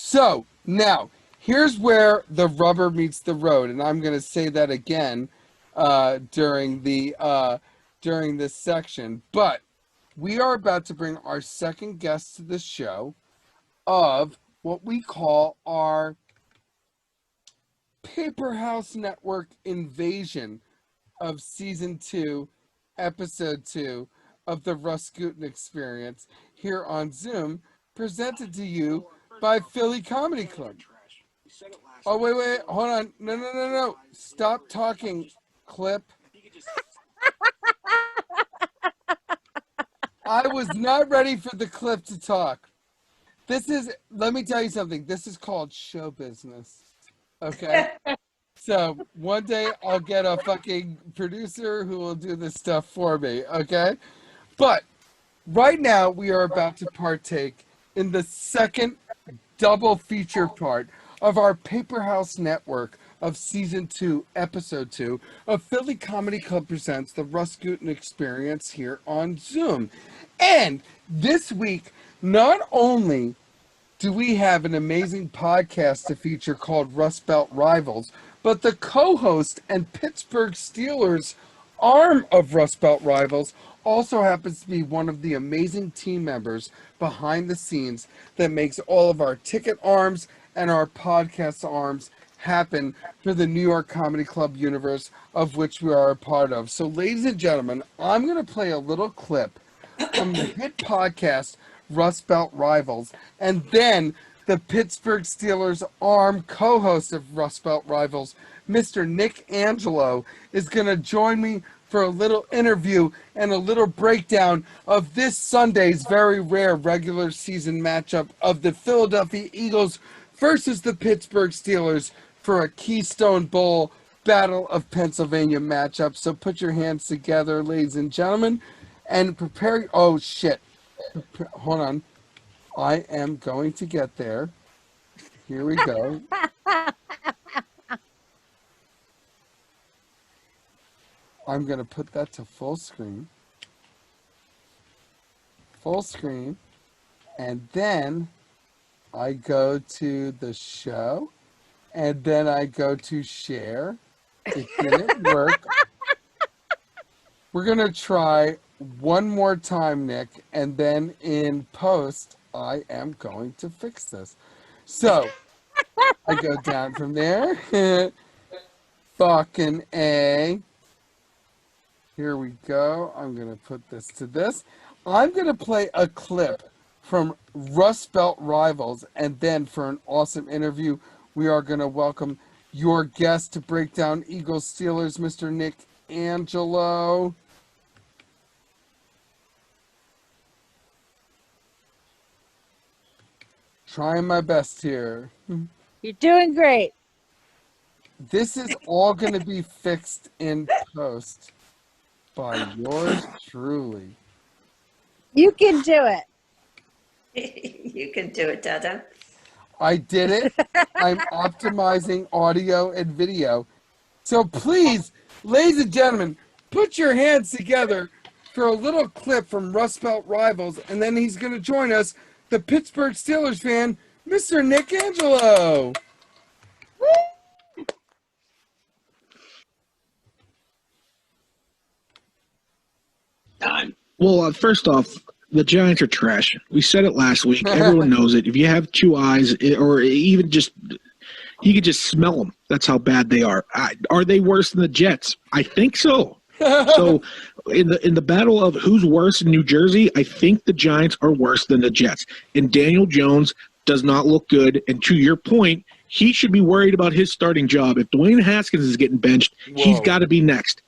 So now here's where the rubber meets the road, and I'm going to say that again during this section. But we are about to bring our second guest to the show of what we call our Paper House Network invasion of Season 2, Episode 2 of the RUS GUTIN Experience here on Zoom, presented to you by Philly Comedy Club. Oh, wait, hold on. No. Stop talking, clip. I was not ready for the clip to talk. Let me tell you something. This is called show business. Okay? So one day I'll get a fucking producer who will do this stuff for me. Okay? But right now we are about to partake in the second double feature part of our Paper House Network of Season 2, Episode 2 of Philly Comedy Club presents the RUS GUTIN Experience here on Zoom. And this week, not only do we have an amazing podcast to feature called Rust Belt Rivals, but the co-host and Pittsburgh Steelers arm of Rust Belt Rivals also happens to be one of the amazing team members behind the scenes that makes all of our ticket arms and our podcast arms happen for the New York Comedy Club universe, of which we are a part of. So, ladies and gentlemen, I'm going to play a little clip from the hit podcast Rust Belt Rivals, and then the Pittsburgh Steelers arm co-host of Rust Belt Rivals, Mr. Nick Angelo, is going to join me for a little interview and a little breakdown of this Sunday's very rare regular season matchup of the Philadelphia Eagles versus the Pittsburgh Steelers for a Keystone Bowl Battle of Pennsylvania matchup. So put your hands together, ladies and gentlemen, and prepare. Oh, shit. Hold on. I am going to get there. Here we go. I'm going to put that to full screen. Full screen. And then I go to the show. And then I go to share. It didn't work. We're going to try one more time, Nick. And then in post, I am going to fix this. So, I go down from there. Fucking A. Here we go. I'm going to put this to this. I'm going to play a clip from Rust Belt Rivals, and then for an awesome interview, we are going to welcome your guest to break down Eagles Steelers, Mr. Nick Angelo. Trying my best here. You're doing great. This is all going to be fixed in post by yours truly. You can do it. You can do it, Dada. I did it. I'm optimizing audio and video. So please, ladies and gentlemen, put your hands together for a little clip from Rust Belt Rivals, and then he's going to join us, the Pittsburgh Steelers fan, Mr. Nick Angelo. Time. Well, first off, the Giants are trash. We said it last week. Everyone knows it. If you have two eyes, or even just, you could just smell them. That's how bad they are. Are they worse than the Jets? I think so. So, in the battle of who's worse in New Jersey, I think the Giants are worse than the Jets. And Daniel Jones does not look good. And to your point, he should be worried about his starting job. If Dwayne Haskins is getting benched, he's got to be next.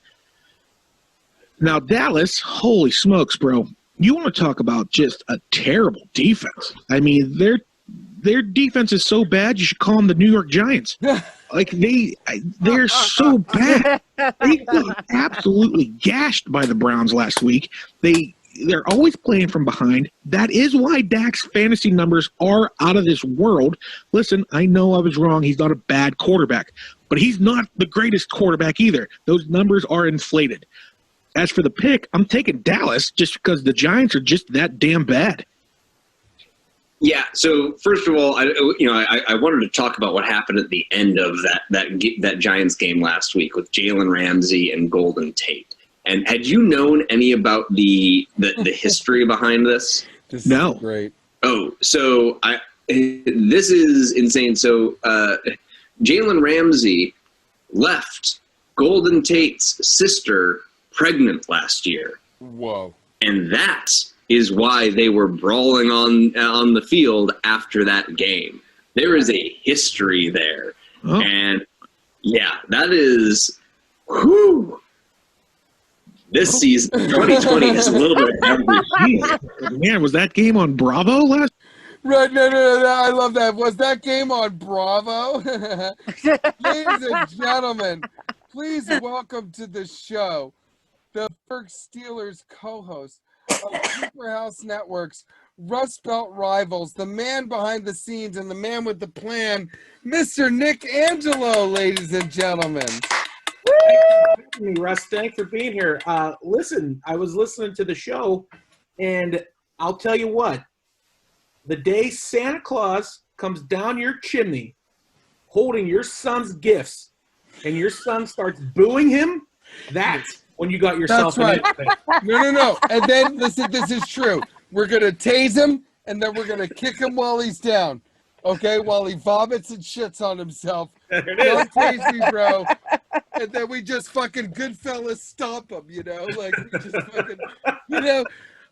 Now, Dallas, holy smokes, bro. You want to talk about just a terrible defense. I mean, their defense is so bad, you should call them the New York Giants. Like, they're so bad. They got absolutely gashed by the Browns last week. They're always playing from behind. That is why Dak's fantasy numbers are out of this world. Listen, I know I was wrong. He's not a bad quarterback. But he's not the greatest quarterback either. Those numbers are inflated. As for the pick, I'm taking Dallas just because the Giants are just that damn bad. Yeah. So first of all, I wanted to talk about what happened at the end of that Giants game last week with Jalen Ramsey and Golden Tate. And had you known any about the history behind this? This No. is great. Oh, so this is insane. So Jalen Ramsey left Golden Tate's sister pregnant last year. Whoa. And that is why they were brawling on the field after that game. There is a history there. Oh. And yeah, that is whew. This season, 2020 is a little bit of everything. Man, was that game on Bravo last? Right, no, I love that. Was that game on Bravo? Ladies and gentlemen, please welcome to the show the Pittsburgh Steelers co-host of Superhouse Network's Rust Belt Rivals, the man behind the scenes and the man with the plan, Mr. Nick Angelo, ladies and gentlemen. Thanks for having me, Russ. Thanks for being here. Listen, I was listening to the show, and I'll tell you what. The day Santa Claus comes down your chimney holding your son's gifts and your son starts booing him, that's when you got yourself That's right. an anything. No. And then, listen, this is true. We're going to tase him, and then we're going to kick him while he's down. Okay? While he vomits and shits on himself. There it Don't is. tase me, bro. And then we just fucking Goodfellas stomp him, you know? Like, we just fucking, you know,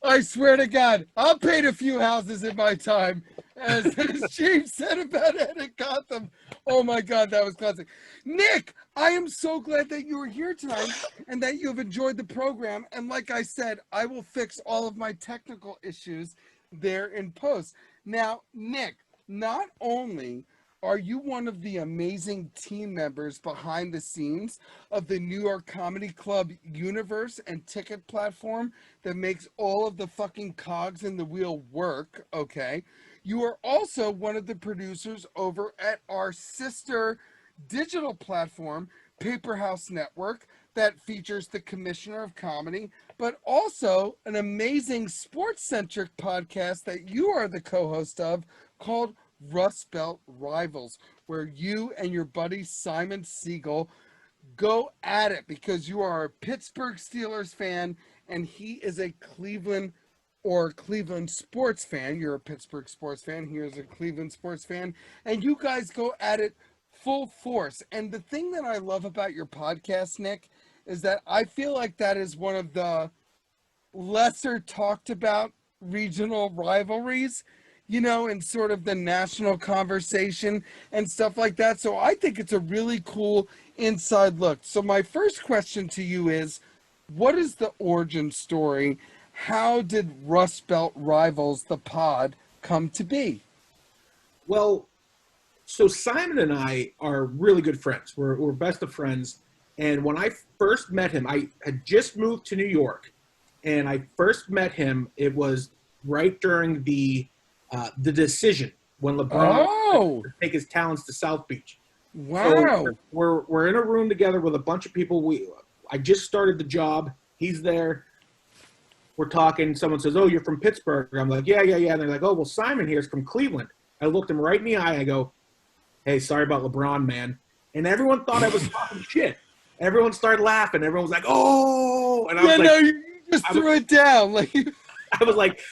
I swear to God, I'll paint a few houses in my time. As James said about Ed in Gotham. Oh my God, that was classic. Nick, I am so glad that you were here tonight and that you've enjoyed the program. And like I said, I will fix all of my technical issues there in post. Now, Nick, not only are you one of the amazing team members behind the scenes of the New York Comedy Club universe and ticket platform that makes all of the fucking cogs in the wheel work, okay? You are also one of the producers over at our sister digital platform, Paper House Network, that features the Commissioner of Comedy, but also an amazing sports-centric podcast that you are the co-host of called Rust Belt Rivals, where you and your buddy Simon Siegel go at it because you are a Pittsburgh Steelers fan and he is a Cleveland sports fan. You're a Pittsburgh sports fan. He is a Cleveland sports fan. And you guys go at it full force. And the thing that I love about your podcast, Nick, is that I feel like that is one of the lesser talked about regional rivalries, you know, in sort of the national conversation and stuff like that. So I think it's a really cool inside look. So my first question to you is, what is the origin story? How did Rust Belt Rivals, the pod, come to be? Well, so Simon and I are really good friends. We're best of friends. And when I first met him, I had just moved to New York. And I first met him, it was right during the decision when LeBron to take his talents to South Beach. Wow. So we're in a room together with a bunch of people. I just started the job. He's there. We're talking. Someone says, "Oh, you're from Pittsburgh." I'm like, "Yeah." And they're like, "Oh, well, Simon here's from Cleveland." I looked him right in the eye. I go, "Hey, sorry about LeBron, man." And everyone thought I was talking shit. Everyone started laughing. Everyone was like, "Oh!" And I was like, you just threw it down. Like,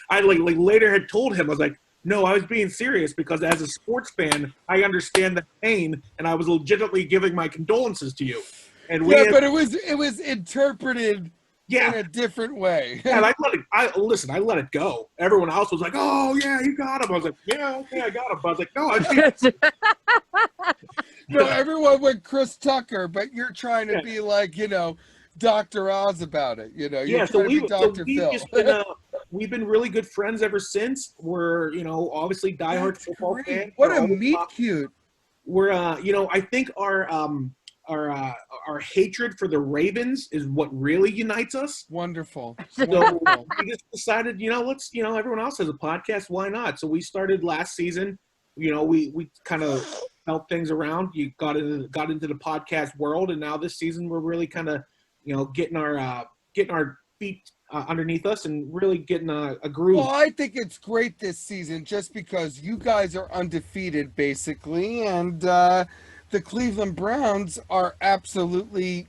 I later had told him, I was like, "No, I was being serious because as a sports fan, I understand the pain, and I was legitimately giving my condolences to you." And but it was interpreted yeah, in a different way. yeah, and I let it go. Everyone else was like, "Oh yeah, you got him." I was like, "Yeah, okay, I got him." But I was like, "No, No, everyone went Chris Tucker, but you're trying to be like, you know, Dr. Oz about it. You know, you're trying to be Dr. Phil. We've been really good friends ever since. We're, you know, obviously diehard football fans. What a meet cute. We're, you know, I think our hatred for the Ravens is what really unites us. Wonderful. So we just decided, you know, let's, you know, everyone else has a podcast, why not? So we started last season. You know, we kind of felt things around. You got into the podcast world, and now this season we're really kind of, you know, getting our feet underneath us and really getting a groove. Well, I think it's great this season just because you guys are undefeated, basically, and the Cleveland Browns are absolutely,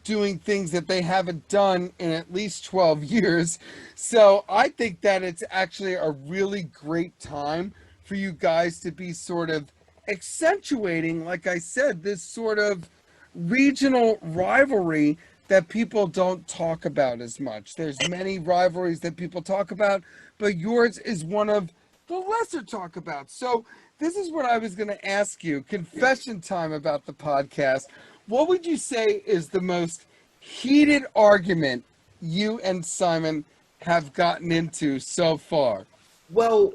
doing things that they haven't done in at least 12 years. So I think that it's actually a really great time for you guys to be sort of accentuating, like I said, this sort of regional rivalry that people don't talk about as much. There's many rivalries that people talk about, but yours is one of the lesser talk about. So this is what I was going to ask you. Confession time about the podcast. What would you say is the most heated argument you and Simon have gotten into so far? Well,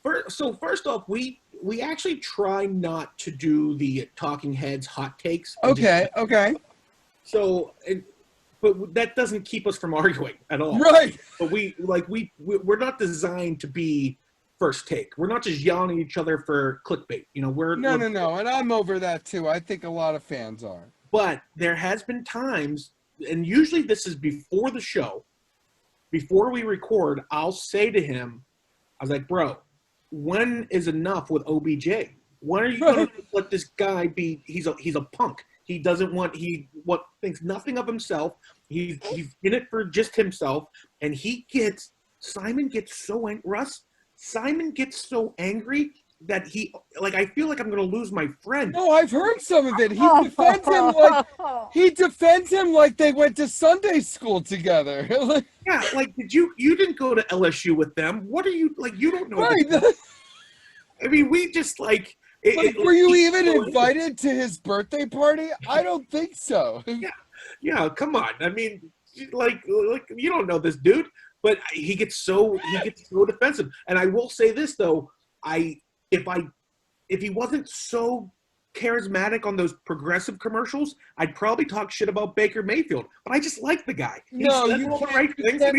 first off, we actually try not to do the talking heads hot takes. Okay. So, but that doesn't keep us from arguing at all. Right. But we're not designed to be first take. We're not just yelling at each other for clickbait. We're No, and I'm over that too. I think a lot of fans are. But there has been times, and usually this is before the show, before we record, I'll say to him, I was like, bro, when is enough with OBJ? When are you going to let this guy be? He's a punk. He doesn't want. Thinks nothing of himself. He's in it for just himself, and Simon gets so angry. Russ, Simon gets so angry that I feel like I'm going to lose my friend. No, I've heard some of it. He defends him like they went to Sunday school together. Yeah, you didn't go to LSU with them. What are you you don't know? Right. I mean, we just were you even invited to his birthday party? I don't think so. Yeah, come on. I mean, you don't know this dude, but he gets so defensive. And I will say this though, if he wasn't so charismatic on those progressive commercials, I'd probably talk shit about Baker Mayfield. But I just like the guy. You can't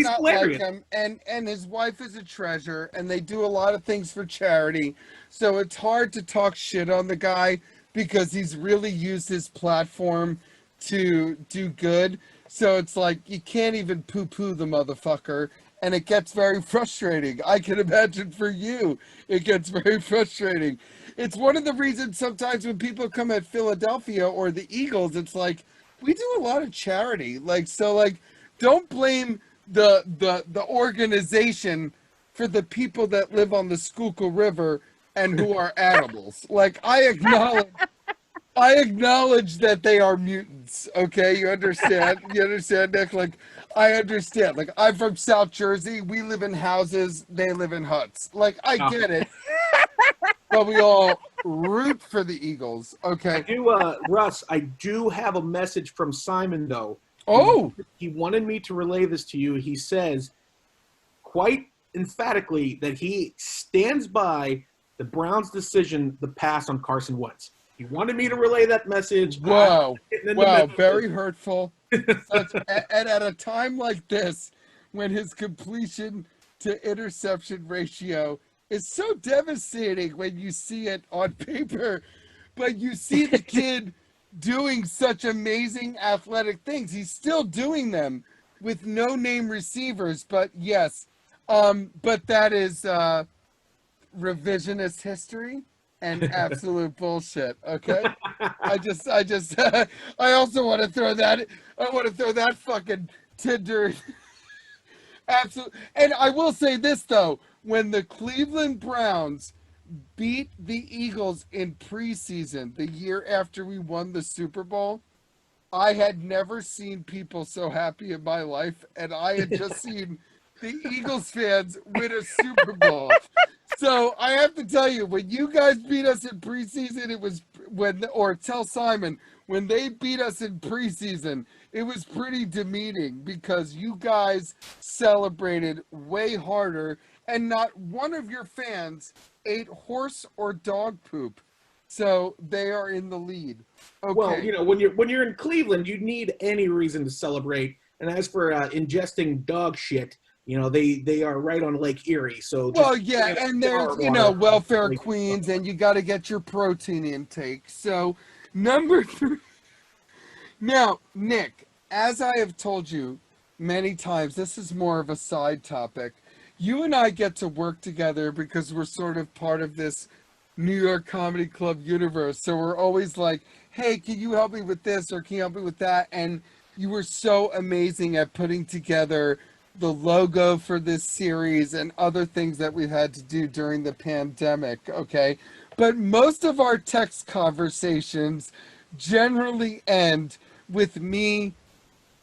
not like him. And his wife is a treasure, and they do a lot of things for charity. So it's hard to talk shit on the guy because he's really used his platform to do good. So it's like you can't even poo-poo the motherfucker. And it gets very frustrating. I can imagine for you, it gets very frustrating. It's one of the reasons sometimes when people come at Philadelphia or the Eagles, it's like, we do a lot of charity. Don't blame the organization for the people that live on the Schuylkill River and who are animals. I acknowledge that they are mutants. Okay, you understand? You understand, Nick? I understand. I'm from South Jersey. We live in houses. They live in huts. I get it. But we all root for the Eagles. Okay. Russ, I do have a message from Simon, though. Oh. He wanted me to relay this to you. He says quite emphatically that he stands by the Browns' decision to pass on Carson Wentz. He wanted me to relay that message. Wow, very hurtful. And at a time like this, when his completion to interception ratio is so devastating when you see it on paper, but you see the kid doing such amazing athletic things. He's still doing them with no-name receivers, but yes. But that is revisionist history and absolute bullshit. Okay, I also want to throw that. I want to throw that fucking Tinder. Absolutely. And I will say this though: when the Cleveland Browns beat the Eagles in preseason the year after we won the Super Bowl, I had never seen people so happy in my life, and I had just seen the Eagles fans win a Super Bowl. So I have to tell you, when you guys beat us in preseason, tell Simon, when they beat us in preseason, it was pretty demeaning because you guys celebrated way harder and not one of your fans ate horse or dog poop. So they are in the lead. Okay. Well, when you're in Cleveland, you need any reason to celebrate. And as for ingesting dog shit, they are right on Lake Erie. So and there's welfare queens, and you got to get your protein intake. So number 3. Now, Nick, as I have told you, many times. This is more of a side topic. You and I get to work together because we're sort of part of this New York Comedy Club universe. So we're always like, hey, can you help me with this or can you help me with that? And you were so amazing at putting together the logo for this series and other things that we've had to do during the pandemic, okay? But most of our text conversations generally end with me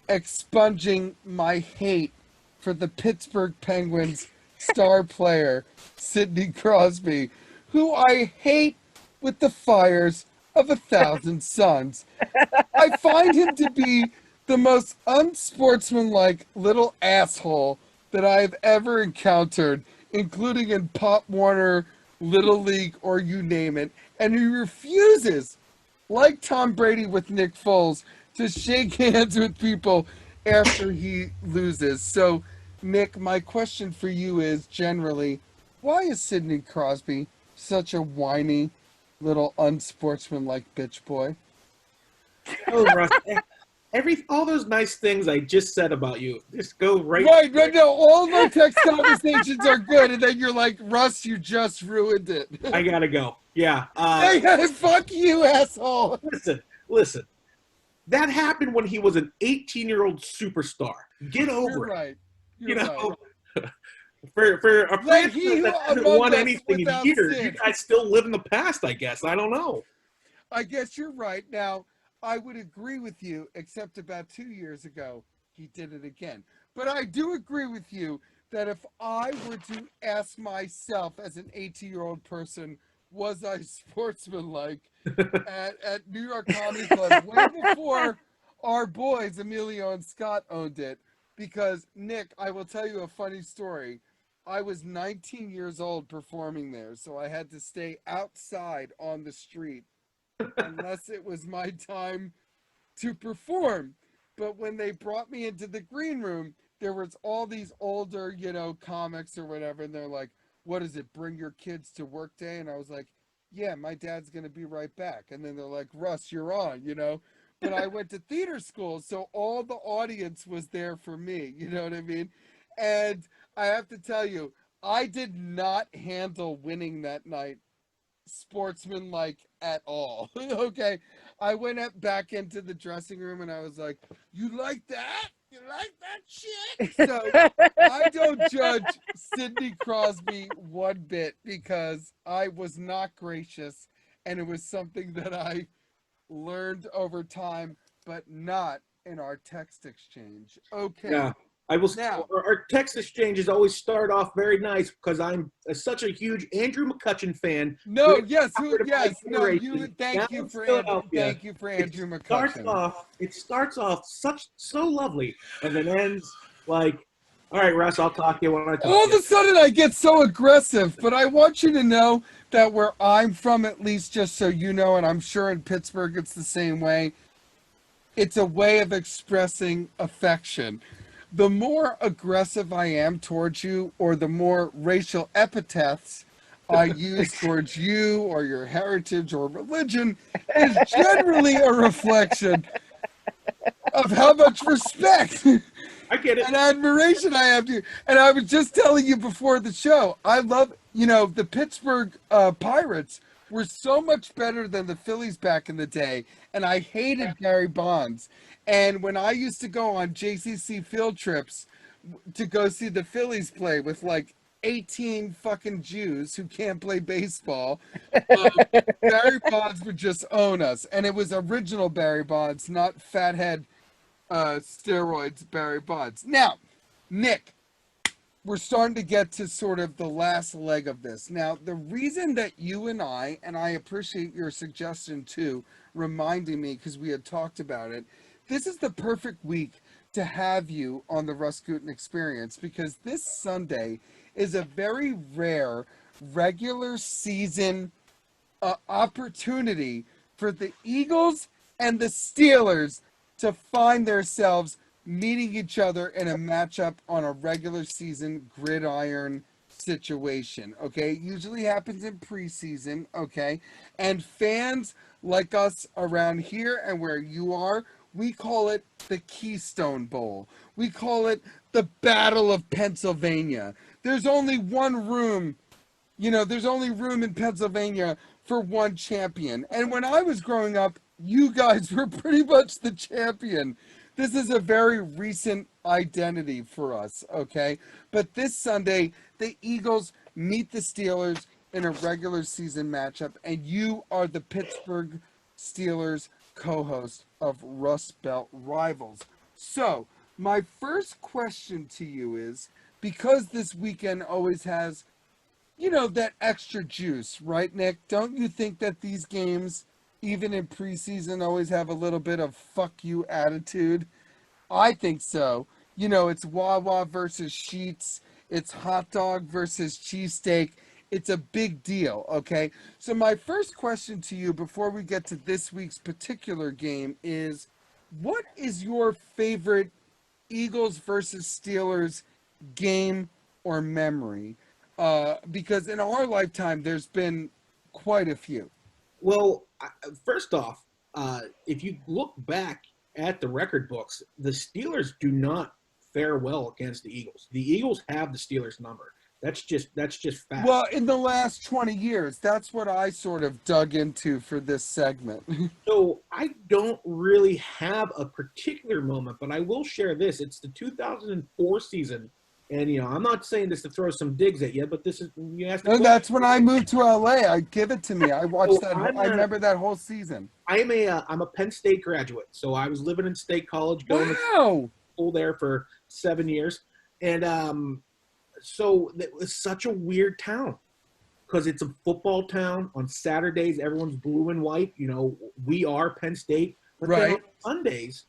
expunging my hate for the Pittsburgh Penguins star player, Sidney Crosby, who I hate with the fires of 1,000 suns. I find him to be the most unsportsmanlike little asshole that I've ever encountered, including in Pop Warner, Little League, or you name it. And he refuses, like Tom Brady with Nick Foles, to shake hands with people after he loses. So, Nick, my question for you is generally, why is Sidney Crosby such a whiny little unsportsmanlike bitch boy? Oh, Russ, all those nice things I just said about you, just go right. Right, no, all of our text conversations are good, and then you're like, Russ, you just ruined it. I gotta go. Yeah. Hey, fuck you, asshole. Listen. That happened when he was an 18-year-old superstar. Get over You're it. right. You know, for a Let franchise he that hasn't among won us anything in without years, sin. you guys still live in the past, I guess. I don't know. I guess you're right. Now, I would agree with you, except about 2 years ago, he did it again. But I do agree with you that if I were to ask myself as an 18-year-old person, was I sportsmanlike at New York Comedy Club way before our boys, Emilio and Scott, owned it? Because, Nick, I will tell you a funny story. I was 19 years old performing there, so I had to stay outside on the street unless it was my time to perform. But when they brought me into the green room, there was all these older, comics or whatever, and they're like, what is it, bring your kids to work day? And I was like, yeah, my dad's going to be right back. And then they're like, Russ, you're on. But I went to theater school, so all the audience was there for me, you know what I mean? And I have to tell you, I did not handle winning that night sportsmanlike at all. Okay, I went back into the dressing room and I was like, you like that? You like that shit? So I don't judge Sidney Crosby one bit because I was not gracious, and it was something that I learned over time, but not in our text exchange. Okay. Yeah. I will. Now, our text exchanges always start off very nice because I'm such a huge Andrew McCutcheon fan. no, Great yes, author of my generation. thank Down you in for Philadelphia. Andrew Starts McCutcheon. it starts off so lovely, and then ends like, all right, Russ, I'll talk to you when I talk All to of a sudden I get so aggressive, but I want you to know that where I'm from, at least just so you know, and I'm sure in Pittsburgh it's the same way, it's a way of expressing affection. The more aggressive I am towards you, or the more racial epithets I use towards you or your heritage or religion, is generally a reflection of how much respect I get it. and admiration I have to you. And I was just telling you before the show, I love, the Pittsburgh Pirates were so much better than the Phillies back in the day. And I hated Barry Bonds. And when I used to go on JCC field trips to go see the Phillies play with like 18 fucking Jews who can't play baseball, Barry Bonds would just own us. And it was original Barry Bonds, not fathead steroids Barry Bonds. Now, Nick, we're starting to get to sort of the last leg of this. Now, the reason that you and I appreciate your suggestion too, reminding me because we had talked about it, this is the perfect week to have you on the Russ Gutin Experience, because this Sunday is a very rare regular season opportunity for the Eagles and the Steelers to find themselves meeting each other in a matchup on a regular season gridiron situation. Okay, it usually happens in preseason. Okay, and fans like us around here and where you are, We call it the Keystone Bowl. We call it the Battle of Pennsylvania. There's only one room, there's only room in Pennsylvania for one champion. And when I was growing up, you guys were pretty much the champion. This is a very recent identity for us, okay? But this Sunday, the Eagles meet the Steelers in a regular season matchup, and you are the Pittsburgh Steelers co-host of Rust Belt Rivals. So, my first question to you is, because this weekend always has, that extra juice, right, Nick? Don't you think that these games, even in preseason, always have a little bit of fuck you attitude? I think so. It's Wawa versus Sheetz. It's hot dog versus cheesesteak. It's a big deal, okay? So my first question to you before we get to this week's particular game is, what is your favorite Eagles versus Steelers game or memory? Because in our lifetime, there's been quite a few. Well, first off, if you look back at the record books, the Steelers do not fare well against the Eagles. The Eagles have the Steelers number. That's just fact. Well, in the last 20 years, that's what I sort of dug into for this segment. So I don't really have a particular moment, but I will share this. It's the 2004 season. And, I'm not saying this to throw some digs at you, but this is, you asked. No, that's when I moved to LA. Give it to me. I watched that. I remember that whole season. I'm a Penn State graduate. So I was living in State College, going to school there for 7 years. And so it was such a weird town because it's a football town. On Saturdays, everyone's blue and white. We are Penn State. But then on Sundays,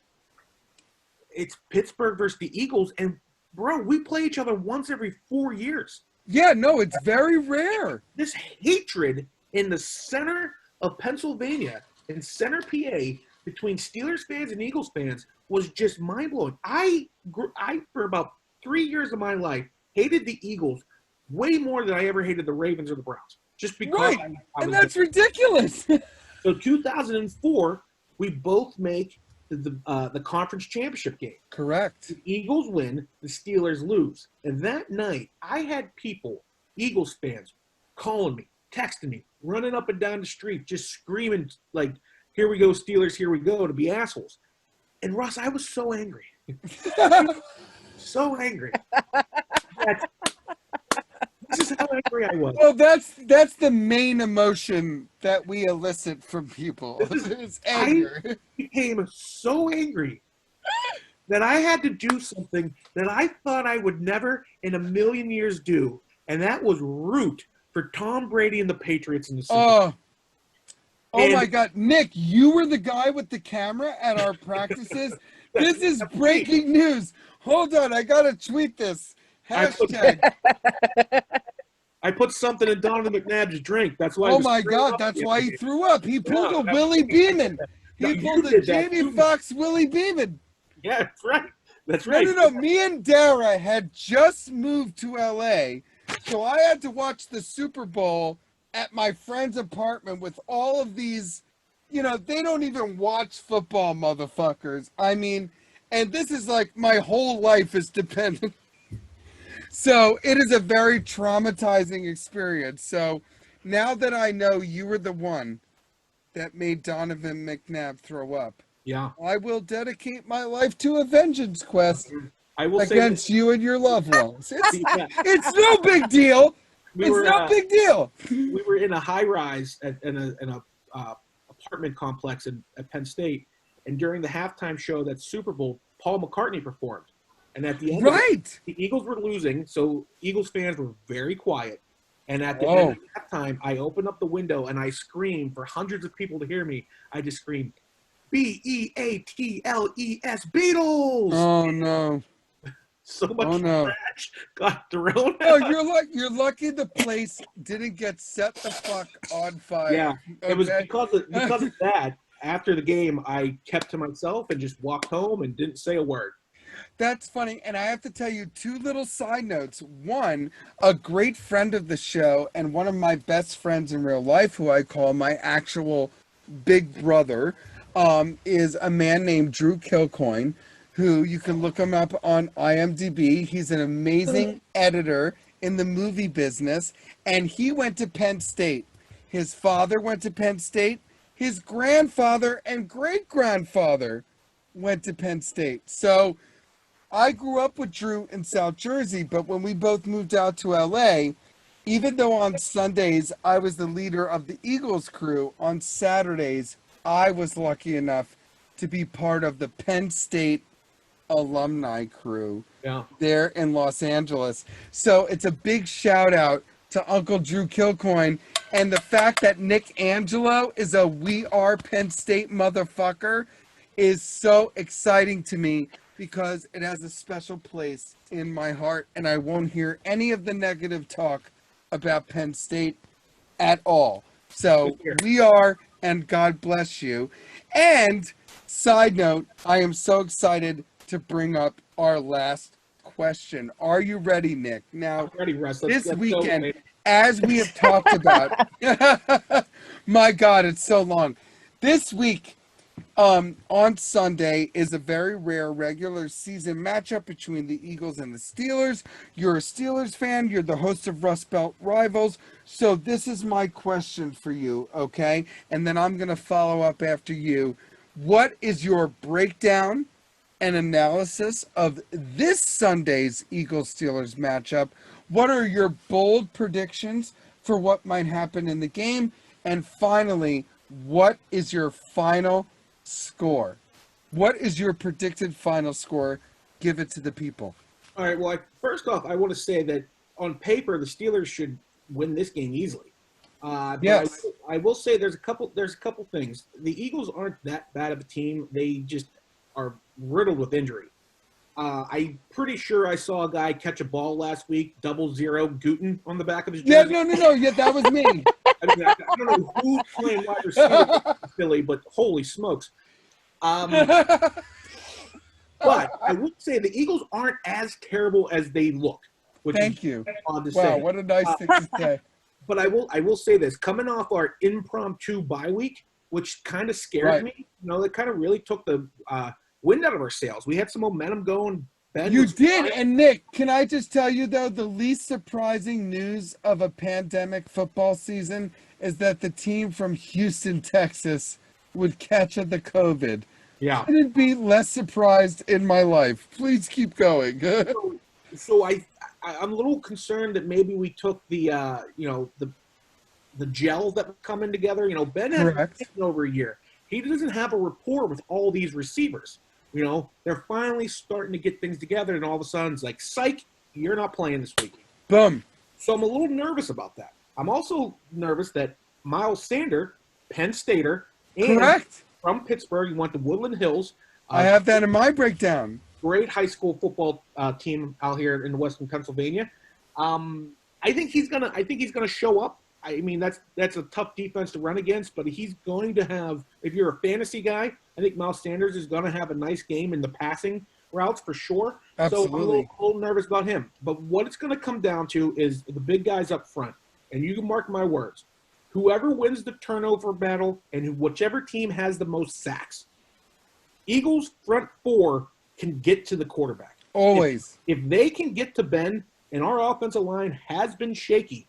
it's Pittsburgh versus the Eagles. And, bro, we play each other once every 4 years. Yeah, no, it's very rare. This hatred in the center of Pennsylvania, in center PA, between Steelers fans and Eagles fans was just mind-blowing. I, for about 3 years of my life, hated the Eagles way more than I ever hated the Ravens or the Browns. Just because. Right, and that's ridiculous. So 2004, we both make the conference championship game. Correct. The Eagles win, the Steelers lose. And that night, I had people, Eagles fans, calling me, texting me, running up and down the street, just screaming like, here we go, Steelers, here we go, to be assholes. And Russ, I was so angry. So angry. This is how angry I was. Well, that's the main emotion that we elicit from people. It's anger. I became so angry that I had to do something that I thought I would never in a million years do, and that was root for Tom Brady and the Patriots in the Super Bowl. Oh my God, Nick, you were the guy with the camera at our practices. This is breaking news. Hold on, I gotta tweet this. Hashtag. I put something in Donovan McNabb's drink. That's why. Oh my God, that's why he threw up. He pulled a Willie Beeman. He pulled a Jamie Foxx Willie Beeman. Yeah, that's right. That's right. No. Me and Dara had just moved to LA, so I had to watch the Super Bowl at my friend's apartment with all of these, they don't even watch football, motherfuckers. I mean, and this is like my whole life is dependent. So it is a very traumatizing experience. So now that I know you were the one that made Donovan McNabb throw up, yeah, I will dedicate my life to a vengeance quest I will against you and your loved ones. It's no big deal. It's no big deal. We were in a high-rise in a apartment complex at Penn State, and during the halftime show that Super Bowl, Paul McCartney performed. And at the end of it, the Eagles were losing, so Eagles fans were very quiet. And at the end of that time, I opened up the window and I screamed for hundreds of people to hear me. I just screamed, Beatles, Beatles! Oh, no. So much trash got thrown Oh, out. you're lucky the place didn't get set the fuck on fire. Yeah, okay? it was because of that. After the game, I kept to myself and just walked home and didn't say a word. That's funny. And I have to tell you two little side notes. One, a great friend of the show and one of my best friends in real life, who I call my actual big brother, is a man named Drew Kilcoyne, who you can look him up on IMDb. He's an amazing editor in the movie business, and he went to Penn State. His father went to Penn State. His grandfather and great-grandfather went to Penn State. So I grew up with Drew in South Jersey, but when we both moved out to LA, even though on Sundays I was the leader of the Eagles crew, on Saturdays I was lucky enough to be part of the Penn State alumni crew there in Los Angeles. So it's a big shout out to Uncle Drew Kilcoyne, and the fact that Nick Angelo is a We Are Penn State motherfucker is so exciting to me, because it has a special place in my heart, and I won't hear any of the negative talk about Penn State at all. So we are, and God bless you. And side note, I am so excited to bring up our last question. Are you ready, Nick? Now, ready, Russ. This weekend, as we have talked about, my God, it's so long. This week, on Sunday, is a very rare regular season matchup between the Eagles and the Steelers. You're a Steelers fan. You're the host of Rust Belt Rivals. So this is my question for you, okay? And then I'm going to follow up after you. What is your breakdown and analysis of this Sunday's Eagles-Steelers matchup? What are your bold predictions for what might happen in the game? And finally, what is your final score? What is your predicted final score? Give it to the people. All right. Well, first off, I want to say that on paper, the Steelers should win this game easily. Yes. I will say there's a couple things. The Eagles aren't that bad of a team. They just are riddled with injury. I'm pretty sure I saw a guy catch a ball last week, 00 Gutin on the back of his jersey. No. Yeah, that was me. I mean, I don't know who's playing wide receiver in Philly, but holy smokes. But I would say the Eagles aren't as terrible as they look. Thank you. Odd to Wow, say. what a nice thing to say. But I will say this: coming off our impromptu bye week, which kind of scared me. You know, it kind of really took the wind out of our sails. We had some momentum going. Ben You did, and Nick, can I just tell you though, the least surprising news of a pandemic football season is that the team from Houston, Texas, would catch the COVID. Yeah. Couldn't be less surprised in my life. Please keep going. So I'm a little concerned that maybe we took the the gel that was coming together. You know, Ben has been taking over a year. He doesn't have a rapport with all these receivers. You know, they're finally starting to get things together, and all of a sudden it's like, psych, you're not playing this week. Boom. So I'm a little nervous about that. I'm also nervous that Miles Sanders, Penn Stater, and from Pittsburgh, he went to Woodland Hills. I have that in my breakdown. Great high school football team out here in Western Pennsylvania. I think he's gonna show up. I mean, that's a tough defense to run against, but he's going to have. If you're a fantasy guy, I think Miles Sanders is going to have a nice game in the passing routes for sure. Absolutely. So I'm a little nervous about him. But what it's going to come down to is the big guys up front, and you can mark my words. Whoever wins the turnover battle and whichever team has the most sacks, Eagles front four can get to the quarterback. Always. If they can get to Ben, and our offensive line has been shaky,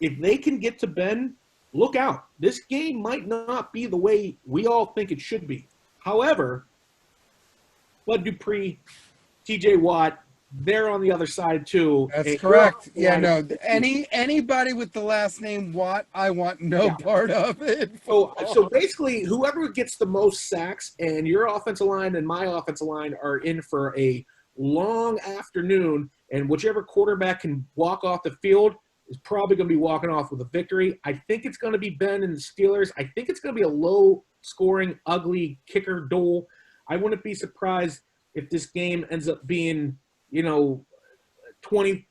if they can get to Ben, look out. This game might not be the way we all think it should be. However, Bud Dupree, TJ Watt, they're on the other side too. That's correct. Yeah, no. Anybody with the last name Watt, I want no part of it. So basically, whoever gets the most sacks, and your offensive line and my offensive line are in for a long afternoon, and whichever quarterback can walk off the field is probably going to be walking off with a victory. I think it's going to be Ben and the Steelers. I think it's going to be a low-scoring, ugly kicker duel. I wouldn't be surprised if this game ends up being, 24-14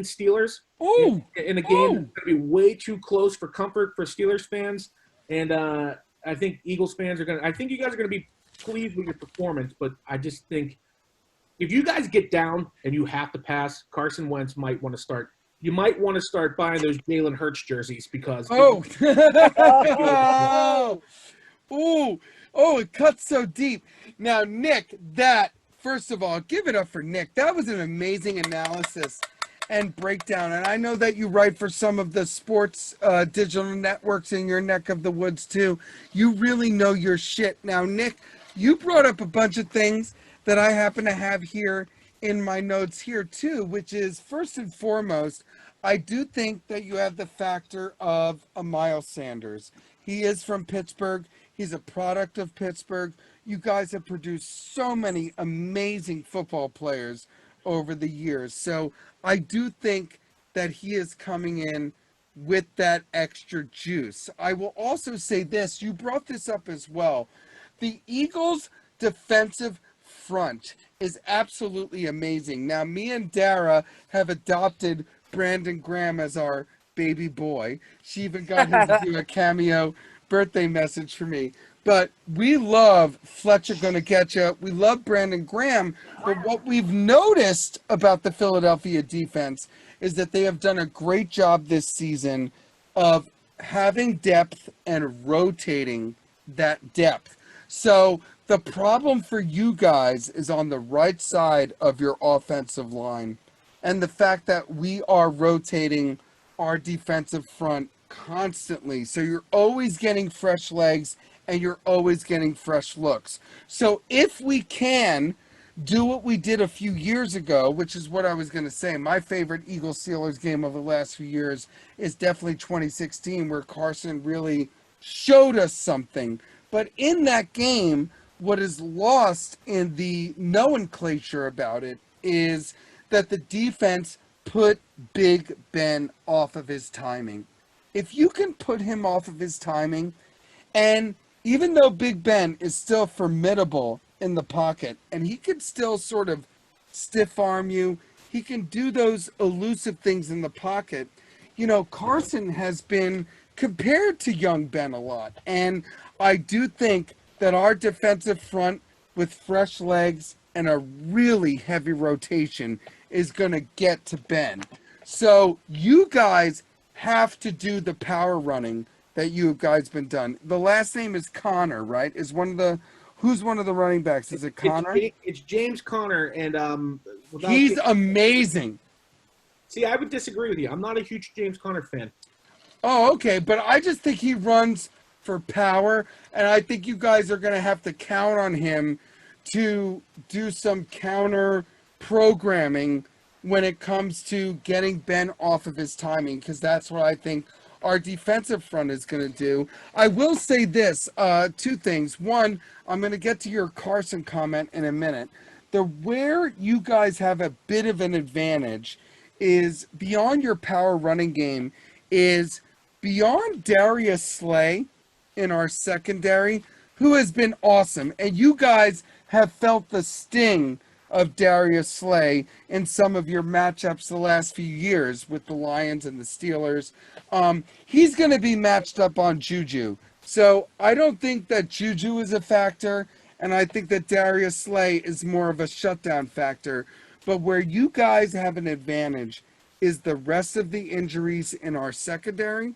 Steelers. Ooh. In a game that's going to be way too close for comfort for Steelers fans. And I think Eagles fans I think you guys are going to be pleased with your performance, but I just think if you guys get down and you have to pass, Carson Wentz might want to start. You might want to start buying those Jalen Hurts jerseys because Ooh, oh, it cuts so deep. Now, Nick, first of all, give it up for Nick. That was an amazing analysis and breakdown. And I know that you write for some of the sports digital networks in your neck of the woods, too. You really know your shit. Now, Nick, you brought up a bunch of things that I happen to have here in my notes here, too, which is, first and foremost, I do think that you have the factor of a Miles Sanders. He is from Pittsburgh. He's a product of Pittsburgh. You guys have produced so many amazing football players over the years. So I do think that he is coming in with that extra juice. I will also say this. You brought this up as well. The Eagles' defensive front is absolutely amazing. Now, me and Dara have adopted Brandon Graham as our baby boy. She even got him to do a cameo birthday message for me. But we love Fletcher Gonna Get Ya. We love Brandon Graham. But what we've noticed about the Philadelphia defense is that they have done a great job this season of having depth and rotating that depth. So the problem for you guys is on the right side of your offensive line. And the fact that we are rotating our defensive front constantly. So you're always getting fresh legs and you're always getting fresh looks. So if we can do what we did a few years ago, which is what I was going to say, my favorite Eagles-Steelers game of the last few years is definitely 2016, where Carson really showed us something. But in that game, what is lost in the nomenclature about it is that the defense put Big Ben off of his timing. If you can put him off of his timing, and even though Big Ben is still formidable in the pocket, and he can still sort of stiff arm you, he can do those elusive things in the pocket. You know, Carson has been compared to young Ben a lot, and I do think that our defensive front with fresh legs and a really heavy rotation is going to get to Ben. So you guys have to do the power running that you guys been done. The last name is Connor, right? Who's one of the running backs? Is it Connor? It's James Conner, and he's amazing. See, I would disagree with you. I'm not a huge James Conner fan. Oh, okay, but I just think he runs for power, and I think you guys are going to have to count on him to do some counter programming when it comes to getting Ben off of his timing, because that's what I think our defensive front is going to do. I will say this, two things. One, I'm going to get to your Carson comment in a minute. Where you guys have a bit of an advantage is beyond your power running game, is beyond Darius Slay in our secondary, who has been awesome. And you guys have felt the sting of Darius Slay in some of your matchups the last few years with the Lions and the Steelers. He's going to be matched up on Juju. So I don't think that Juju is a factor, and I think that Darius Slay is more of a shutdown factor. But where you guys have an advantage is the rest of the injuries in our secondary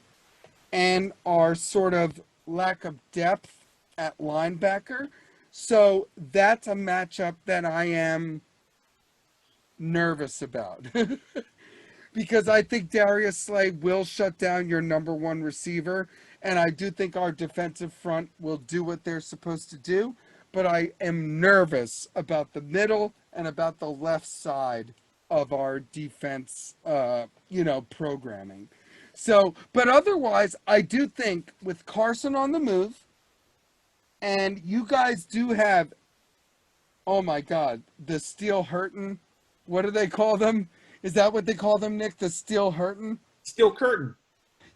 and our sort of lack of depth at linebacker. So that's a matchup that I am nervous about because I think Darius Slay will shut down your number one receiver, and I do think our defensive front will do what they're supposed to do, but I am nervous about the middle and about the left side of our defense, programming. So, but otherwise, I do think with Carson on the move, and you guys do have, oh my God, the Steel Hurtin. What do they call them? Is that what they call them, Nick? The Steel Hurtin? Steel Curtain.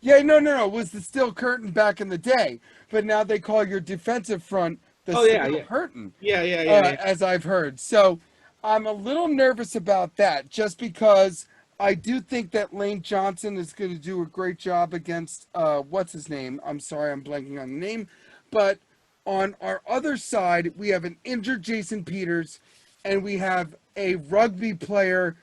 Yeah, no. It was the Steel Curtain back in the day. But now they call your defensive front the Steel Hurtin. Yeah. As I've heard. So I'm a little nervous about that just because I do think that Lane Johnson is going to do a great job against, what's his name? I'm sorry, I'm blanking on the name. But on our other side, we have an injured Jason Peters, and we have a rugby player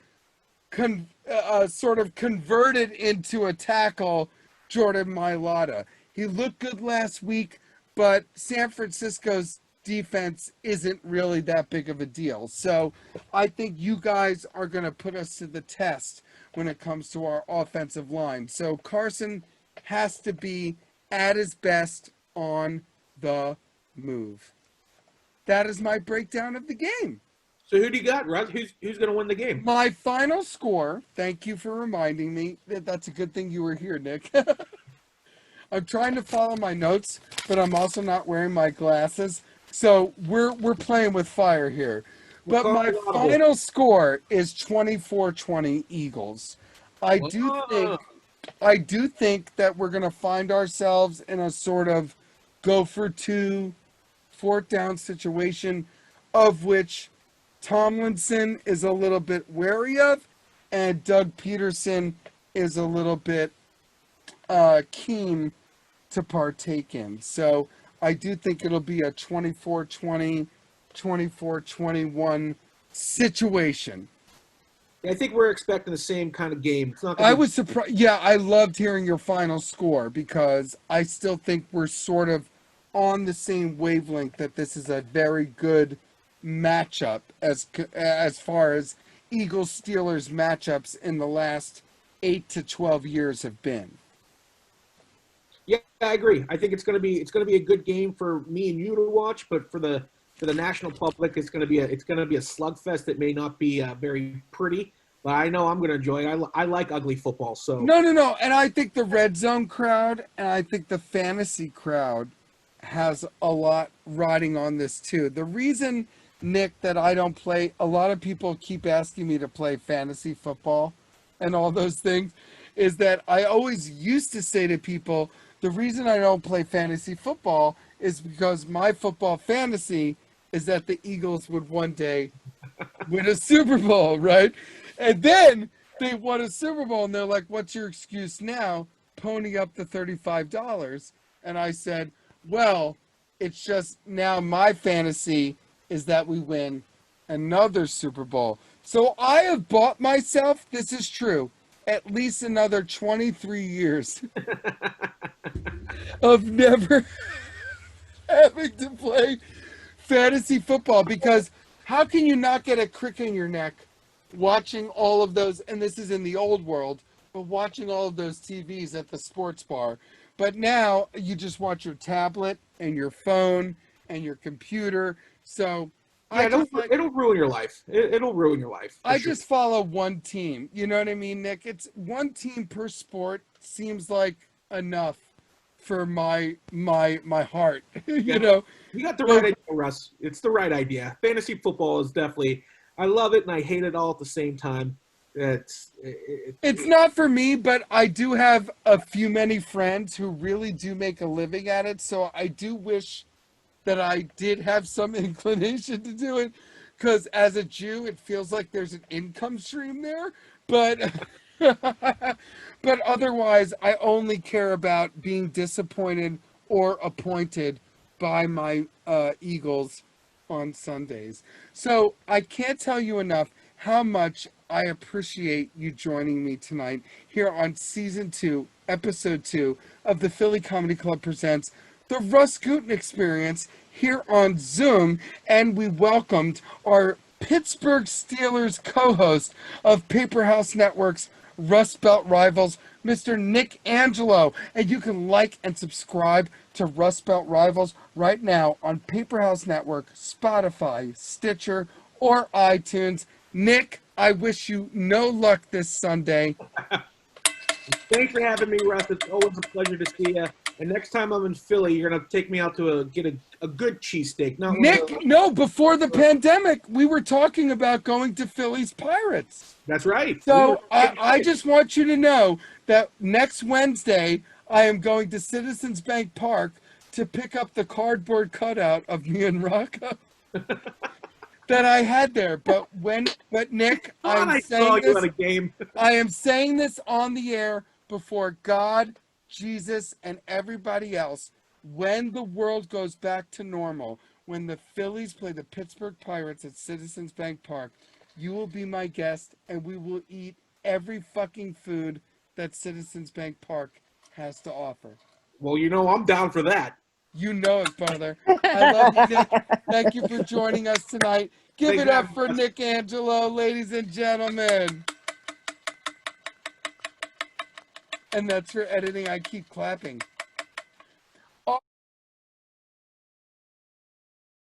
sort of converted into a tackle, Jordan Mailata. He looked good last week. but San Francisco's defense isn't really that big of a deal. So I think you guys are going to put us to the test when it comes to our offensive line. So Carson has to be at his best on the move. That is my breakdown of the game. So who do you got, Russ? Who's going to win the game? My final score, thank you for reminding me. That's a good thing you were here, Nick. I'm trying to follow my notes, but I'm also not wearing my glasses. So we're playing with fire here. But my final score is 24-20 Eagles. I do think that we're going to find ourselves in a sort of go for two, fourth down situation, of which Tomlinson is a little bit wary of, and Doug Peterson is a little bit keen to partake in. So I do think it'll be a 24-20, 24-21 situation. I think we're expecting the same kind of game. It's not I was surprised. Yeah, I loved hearing your final score because I still think we're sort of on the same wavelength that this is a very good matchup as far as Eagles-Steelers matchups in the last 8 to 12 years have been. Yeah, I agree. I think it's going to be a good game for me and you to watch, but for the national public, it's going to be a slugfest that may not be very pretty. But I know I'm going to enjoy it. I like ugly football. So No, and I think the red zone crowd and I think the fantasy crowd has a lot riding on this too. The reason, Nick, that I don't play, a lot of people keep asking me to play fantasy football and all those things, is that I always used to say to people, the reason I don't play fantasy football is because my football fantasy is that the Eagles would one day win a Super Bowl, right? And then they won a Super Bowl and they're like, what's your excuse now? Pony up the $35. And I said, well, it's just now my fantasy is that we win another Super Bowl. So I have bought myself, this is true, at least another 23 years of never having to play fantasy football, because how can you not get a crick in your neck watching all of those, and this is in the old world, but watching all of those TVs at the sports bar. But now you just watch your tablet and your phone and your computer. So yeah, it'll ruin your life. It'll ruin your life. I just follow one team. You know what I mean, Nick? It's one team per sport seems like enough for my heart. You know, you got the right idea, Russ. It's the right idea. Fantasy football is definitely. I love it and I hate it all at the same time. It's not for me, but I do have many friends who really do make a living at it. So I do wish that I did have some inclination to do it, because as a Jew, it feels like there's an income stream there. But but otherwise, I only care about being disappointed or appointed by my Eagles on Sundays. So I can't tell you enough how much I appreciate you joining me tonight here on Season 2, Episode 2 of the Philly Comedy Club presents the RUS GUTIN Experience here on Zoom, and we welcomed our Pittsburgh Steelers co-host of Paper House Network's Rust Belt Rivals, Mr. Nick Angelo. And you can like and subscribe to Rust Belt Rivals right now on Paper House Network, Spotify, Stitcher, or iTunes. Nick, I wish you no luck this Sunday. Thanks for having me, Russ. It's always a pleasure to see you. And next time I'm in Philly, you're going to take me out to get a good cheesesteak. Nick, no, before the pandemic, we were talking about going to Philly's Pirates. That's right. So I just want you to know that next Wednesday, I am going to Citizens Bank Park to pick up the cardboard cutout of me and Rocco that I had there. But Nick, I am saying this on the air before God, Jesus, and everybody else. When the world goes back to normal, when the Phillies play the Pittsburgh Pirates at Citizens Bank Park, you will be my guest, and we will eat every fucking food that Citizens Bank Park has to offer. Well, I'm down for that. You know it, Father. I love you, Nick. Thank you for joining us tonight. Give Thanks it up for for Nick Angelo, ladies and gentlemen. And that's for editing. I keep clapping.